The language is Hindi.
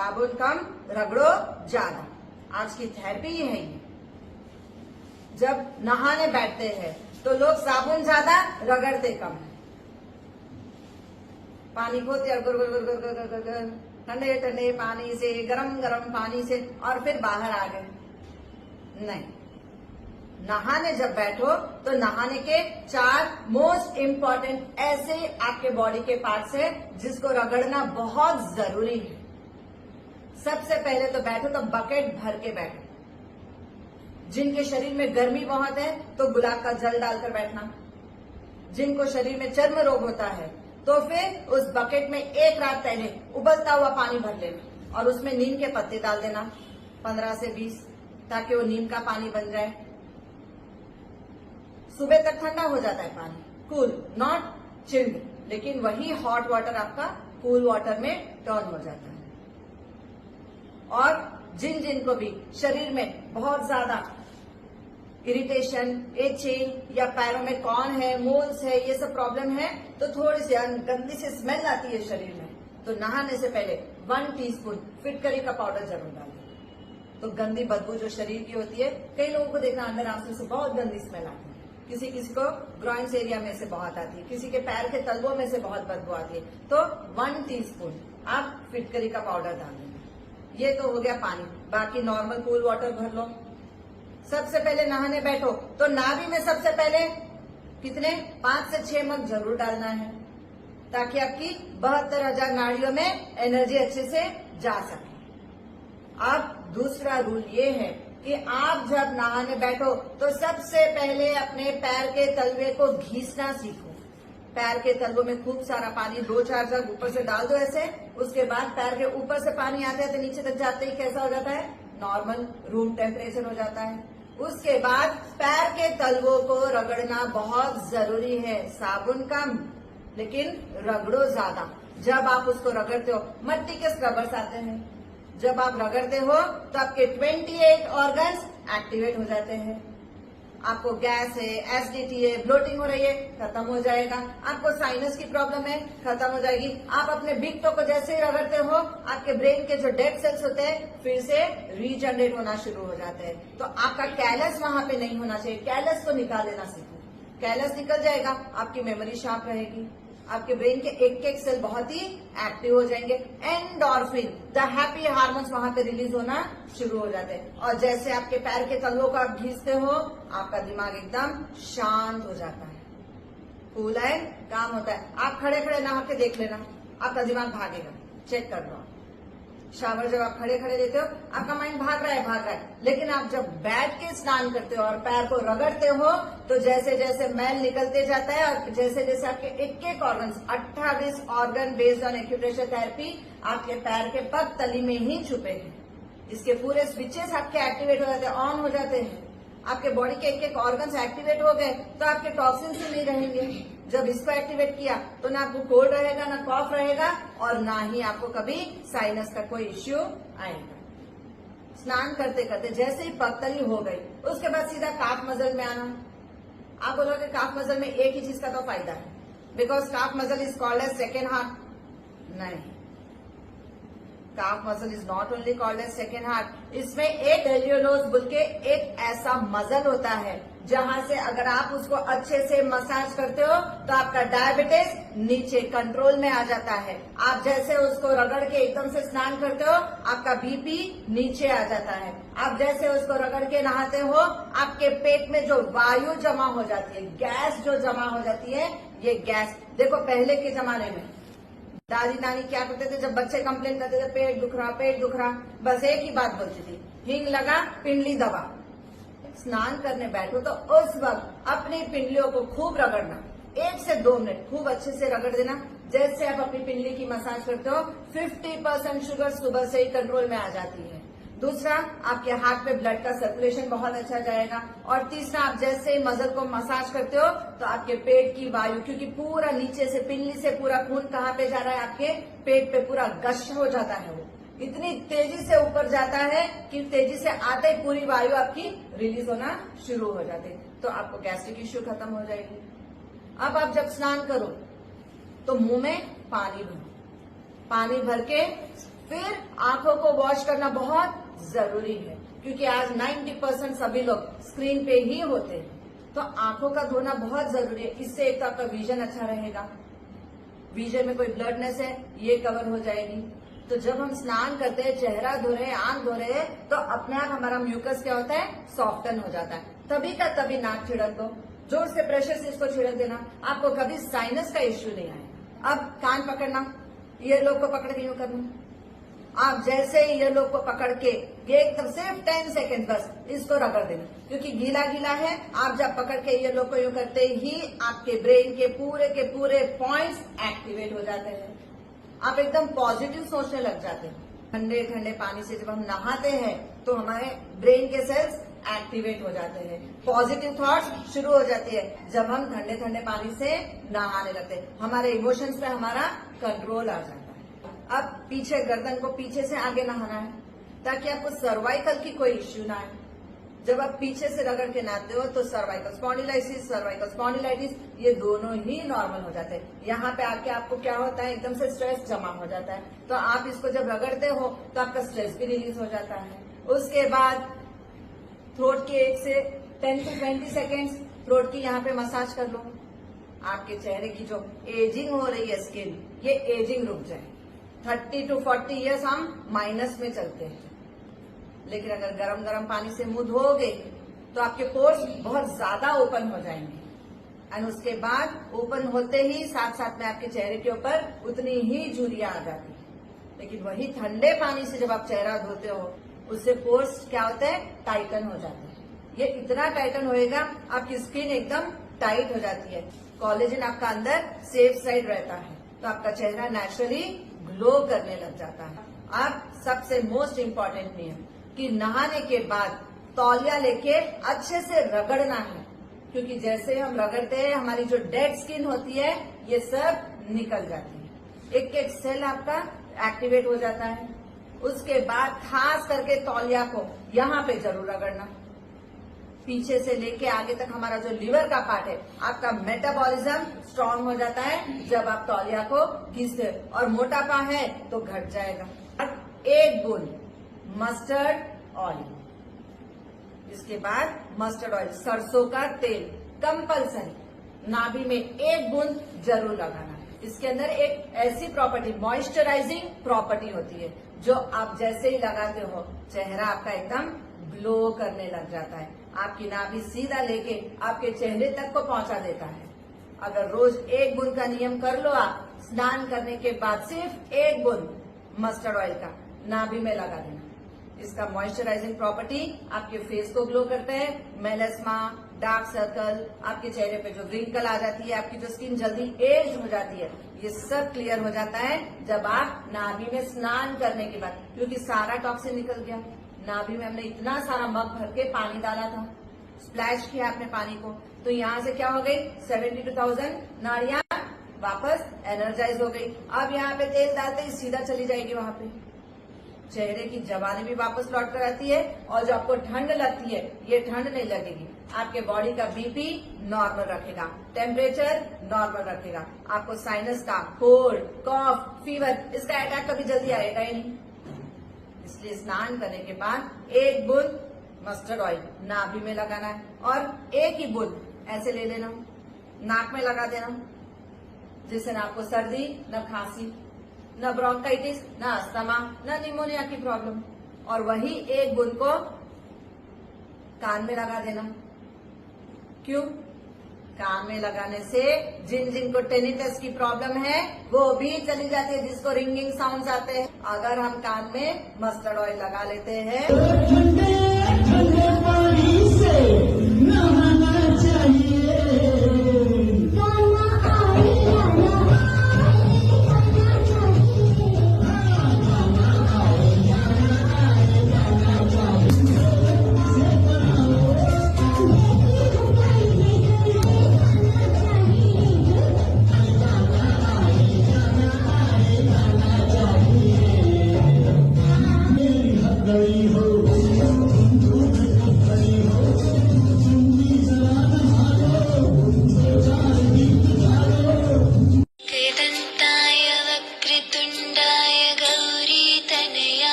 साबुन कम, रगड़ो ज्यादा। आज की थेरेपी ये है। जब नहाने बैठते हैं तो लोग साबुन ज्यादा, रगड़ते कम। पानी को ठंडे ठंडे पानी से, गरम गरम पानी से, और फिर बाहर आ गए। नहीं, नहाने जब बैठो तो नहाने के 4 मोस्ट इम्पॉर्टेंट ऐसे आपके बॉडी के पार्ट्स है जिसको रगड़ना बहुत जरूरी है। सबसे पहले तो बैठो तो बकेट भर के बैठो। जिनके शरीर में गर्मी बहुत है तो गुलाब का जल डालकर बैठना। जिनको शरीर में चर्म रोग होता है तो फिर उस बकेट में एक रात पहले उबलता हुआ पानी भर लेना और उसमें नीम के पत्ते डाल देना 15 से 20, ताकि वो नीम का पानी बन जाए। सुबह तक ठंडा हो जाता है पानी, कूल, नॉट चिल्ड, लेकिन वही हॉट वाटर आपका कूल वाटर में टर्न हो जाता है। और जिन जिन को भी शरीर में बहुत ज्यादा इरिटेशन, एचिंग या पैरों में कौन है, मोल्स है, ये सब प्रॉब्लम है, तो थोड़ी सी गंदी सी स्मेल आती है शरीर में, तो नहाने से पहले 1 टीस्पून फिटकरी का पाउडर जरूर डाल दें। तो गंदी बदबू जो शरीर की होती है, कई लोगों को देखना अंदर आंसू से बहुत गंदी स्मेल आती है, किसी किसी को ग्रॉइन्स एरिया में से बहुत आती है, किसी के पैर के तलवों में से बहुत बदबू आती है। तो 1 टीस्पून आप फिटकरी का पाउडर डाल देंगे। ये तो हो गया पानी। बाकी नॉर्मल कूल वाटर भर लो। सबसे पहले नहाने बैठो तो नाभि में सबसे पहले कितने 5 से 6 मग जरूर डालना है, ताकि आपकी 72,000 नाड़ियों में एनर्जी अच्छे से जा सके। अब दूसरा रूल ये है कि आप जब नहाने बैठो तो सबसे पहले अपने पैर के तलवे को घीसना सीखो। पैर के तलवों में खूब सारा पानी 2-4 जग ऊपर से डाल दो ऐसे। उसके बाद पैर के ऊपर से पानी आता है तो नीचे तक जाते ही कैसा हो जाता है, नॉर्मल रूम टेम्परेचर हो जाता है। उसके बाद पैर के तलवों को रगड़ना बहुत जरूरी है। साबुन कम, लेकिन रगड़ो ज्यादा। जब आप उसको रगड़ते हो, मट्टी के स्क्रबर्स आते हैं, जब आप रगड़ते हो तो आपके 28 ऑर्गन्स एक्टिवेट हो जाते हैं। आपको गैस है, एसिडिटी है, ब्लोटिंग हो रही है, खत्म हो जाएगा। आपको साइनस की प्रॉब्लम है, खत्म हो जाएगी। आप अपने बिग टो को जैसे ही रगड़ते हो, आपके ब्रेन के जो डेड सेल्स होते हैं फिर से रीजनरेट होना शुरू हो जाते हैं। तो आपका कैलस वहां पे नहीं होना चाहिए। कैलस को निकाल देना सीखो। कैलस निकल जाएगा, आपकी मेमोरी शार्प रहेगी, आपके ब्रेन के एक एक सेल बहुत ही एक्टिव हो जाएंगे। एंडोर्फिन, द हैप्पी हार्मोन्स वहां पे रिलीज होना शुरू हो जाते हैं। और जैसे आपके पैर के तलवों को आप घीसते हो, आपका दिमाग एकदम शांत हो जाता है, कूल है, काम होता है। आप खड़े खड़े नहा के देख लेना, आपका दिमाग भागेगा, चेक कर लो। शावर जब आप खड़े खड़े देते हो, आपका माइंड भाग रहा है, लेकिन आप जब बैठ के स्नान करते हो और पैर को रगड़ते हो तो जैसे जैसे मैल निकलते जाता है और जैसे जैसे आपके एक एक organ, 28 organ based on acupressure therapy आपके पैर के पग तली में ही छुपे हैं। इसके पूरे स्विचेस आपके एक्टिवेट हो जाते हैं, ऑन हो जाते हैं। आपके बॉडी के एक एक ऑर्गन्स एक्टिवेट हो गए तो आपके टॉक्सिन्स भी नहीं रहेंगे। जब इसको एक्टिवेट किया तो ना आपको कोल्ड रहेगा, ना कॉफ रहेगा, और ना ही आपको कभी साइनस का कोई इश्यू आएगा। स्नान करते करते जैसे ही पगतली हो गई, उसके बाद सीधा काफ मसल में आना। आप बोलोगे काफ मसल में एक ही चीज का तो फायदा है, because calf muscle is called as second heart. नहीं, calf muscle is not only called as second heart. इसमें एक एलियोलोज बोल के एक ऐसा मसल होता है जहां से अगर आप उसको अच्छे से मसाज करते हो तो आपका डायबिटीज नीचे कंट्रोल में आ जाता है। आप जैसे उसको रगड़ के एकदम से स्नान करते हो, आपका बीपी नीचे आ जाता है। आप जैसे उसको रगड़ के नहाते हो, आपके पेट में जो वायु जमा हो जाती है, गैस जो जमा हो जाती है, ये गैस देखो पहले के जमाने में दादी नानी क्या करते थे, जब बच्चे कंप्लेन करते थे पेट दुख रहा, बस एक ही बात बोलती थी, हींग लगा, पिंडली दबा। स्नान करने बैठो तो उस वक्त अपनी पिंडलियों को खूब रगड़ना, 1 से 2 मिनट खूब अच्छे से रगड़ देना। जैसे आप अपनी पिंडली की मसाज करते हो, 50% शुगर सुबह से ही कंट्रोल में आ जाती है। दूसरा, आपके हार्ट पे ब्लड का सर्कुलेशन बहुत अच्छा जाएगा। और तीसरा, आप जैसे ही मसल को मसाज करते हो तो आपके पेट की वायु, क्योंकि पूरा नीचे से पिंडली से पूरा खून कहाँ पे जा रहा है, आपके पेट पे पूरा गश हो जाता है। वो इतनी तेजी से ऊपर जाता है कि तेजी से आते ही पूरी वायु आपकी रिलीज होना शुरू हो जाती है, तो आपको गैस्ट्रिक इश्यू खत्म हो जाएगी। अब आप जब स्नान करो तो मुंह में पानी भरो, पानी भर के फिर आंखों को वॉश करना बहुत जरूरी है, क्योंकि आज 90% सभी लोग स्क्रीन पे ही होते हैं, तो आंखों का धोना बहुत जरूरी है। इससे एक तो आपका विजन अच्छा रहेगा, विजन में कोई ब्लडनेस है ये कवर हो जाएगी। तो जब हम स्नान करते हैं, चेहरा धो रहे हैं, आंख धो रहे हैं, तो अपने आप हमारा म्यूकस क्या होता है, सॉफ्टन हो जाता है। तभी का तभी नाक छिड़क दो, जोर से प्रेशर से इसको छिड़क देना, आपको कभी साइनस का इश्यू नहीं आएगा। अब कान पकड़ना, ईयर लोब को पकड़ के यूं करना, आप जैसे ही ईयर लोब को पकड़ के एकदम सिर्फ 10 सेकेंड बस इसको रगड़ देना, क्योंकि गीला गीला है। आप जब पकड़ के ईयर लोब को यूं करते ही आपके ब्रेन के पूरे पॉइंट्स एक्टिवेट हो जाते हैं, आप एकदम पॉजिटिव सोचने लग जाते हैं। ठंडे ठंडे पानी से जब हम नहाते हैं तो हमारे ब्रेन के सेल्स एक्टिवेट हो जाते हैं, पॉजिटिव थॉट्स शुरू हो जाती है। जब हम ठंडे ठंडे पानी से नहाने लगते हैं, हमारे इमोशंस पे हमारा कंट्रोल आ जाता है। अब पीछे गर्दन को पीछे से आगे नहाना है, ताकि आपको सर्वाइकल की कोई इश्यू ना आए। जब आप पीछे से रगड़ के नहाते हो तो सर्वाइकल स्पॉन्डिलाइटिस, सर्वाइकल स्पॉन्डिलाइटिस ये दोनों ही नॉर्मल हो जाते हैं। यहाँ पे आके आपको क्या होता है, एकदम से स्ट्रेस जमा हो जाता है, तो आप इसको जब रगड़ते हो तो आपका स्ट्रेस भी रिलीज हो जाता है। उसके बाद थ्रोट के 1 से 10 to 20 सेकेंड्स थ्रोट की यहाँ पे मसाज कर लो। आपके चेहरे की जो एजिंग हो रही है स्किन, ये एजिंग रुक जाए। 30 to 40 ईयर्स हम माइनस में चलते हैं, लेकिन अगर गरम गरम पानी से मुंह धोओगे तो आपके पोर्स बहुत ज्यादा ओपन हो जाएंगे, एंड उसके बाद ओपन होते ही साथ साथ में आपके चेहरे के ऊपर उतनी ही झुर्रियां आ जाती है। लेकिन वही ठंडे पानी से जब आप चेहरा धोते हो, उससे पोर्स क्या होते हैं, टाइटन हो जाते हैं। ये इतना टाइटन होएगा, आपकी स्किन एकदम टाइट हो जाती है, कोलेजन आपका अंदर सेफ साइड रहता है, तो आपका चेहरा नेचुरली ग्लो करने लग जाता है। अब सबसे मोस्ट इम्पोर्टेंट नियम कि नहाने के बाद तौलिया लेके अच्छे से रगड़ना है, क्योंकि जैसे हम रगड़ते हैं हमारी जो डेड स्किन होती है ये सब निकल जाती है, एक एक सेल आपका एक्टिवेट हो जाता है। उसके बाद खास करके तौलिया को यहाँ पे जरूर रगड़ना, पीछे से लेके आगे तक हमारा जो लिवर का पार्ट है, आपका मेटाबॉलिज्म स्ट्रांग हो जाता है जब आप तौलिया को घिसते, और मोटापा है तो घट जाएगा। और 1 बूंद मस्टर्ड ऑयल, इसके बाद मस्टर्ड ऑयल सरसों का तेल कंपलसरी नाभि में 1 बूंद जरूर लगाना है। इसके अंदर एक ऐसी प्रॉपर्टी, मॉइस्चराइजिंग प्रॉपर्टी होती है, जो आप जैसे ही लगाते हो चेहरा आपका एकदम ग्लो करने लग जाता है, आपकी नाभि सीधा लेके आपके चेहरे तक को पहुंचा देता है। अगर रोज 1 बूंद का नियम कर लो, आप स्नान करने के बाद सिर्फ 1 बूंद मस्टर्ड ऑयल का नाभि में लगा देना। इसका मॉइस्चराइजिंग प्रॉपर्टी आपके फेस को ग्लो करता है, मेलेस्मा, डार्क सर्कल, आपके चेहरे पे जो रिंकल आ जाती है, आपकी जो स्किन जल्दी एज हो जाती है, ये सब क्लियर हो जाता है जब आप नाभि में स्नान करने के बाद, क्योंकि सारा टॉक्सिन निकल गया। नाभि में हमने इतना सारा मग भर के पानी डाला था, स्प्लैश किया आपने पानी को, तो यहाँ से क्या हो गई, 72,000 नाड़ियां वापस एनर्जाइज हो गई। अब यहाँ पे तेल डालते ही सीधा चली जाएगी, वहां पे चेहरे की जवानी भी वापस लौट कर आती है, और जो आपको ठंड लगती है ये ठंड नहीं लगेगी। आपके बॉडी का बीपी नॉर्मल रखेगा, टेम्परेचर नॉर्मल रखेगा, आपको साइनस का, कोल्ड, कॉफ, फीवर, इसका अटैक कभी जल्दी आएगा ही नहीं। इसलिए स्नान करने के बाद 1 बूंद मस्टर्ड ऑयल नाभि में लगाना है, और 1 ही बूंद ऐसे ले लेना, नाक में लगा देना, जिससे ना आपको सर्दी, न खांसी, न ब्रोंकाइटिस, न अस्थमा, न निमोनिया की प्रॉब्लम। और वही 1 बूंद को कान में लगा देना। क्यों? कान में लगाने से जिन जिनको टेनिटस की प्रॉब्लम है वो भी चली जाती है, जिसको रिंगिंग साउंड्स आते हैं। अगर हम कान में मस्टर्ड ऑयल लगा लेते हैं, ठंडे ठंडे पानी से नहाना चाहिए। गई हो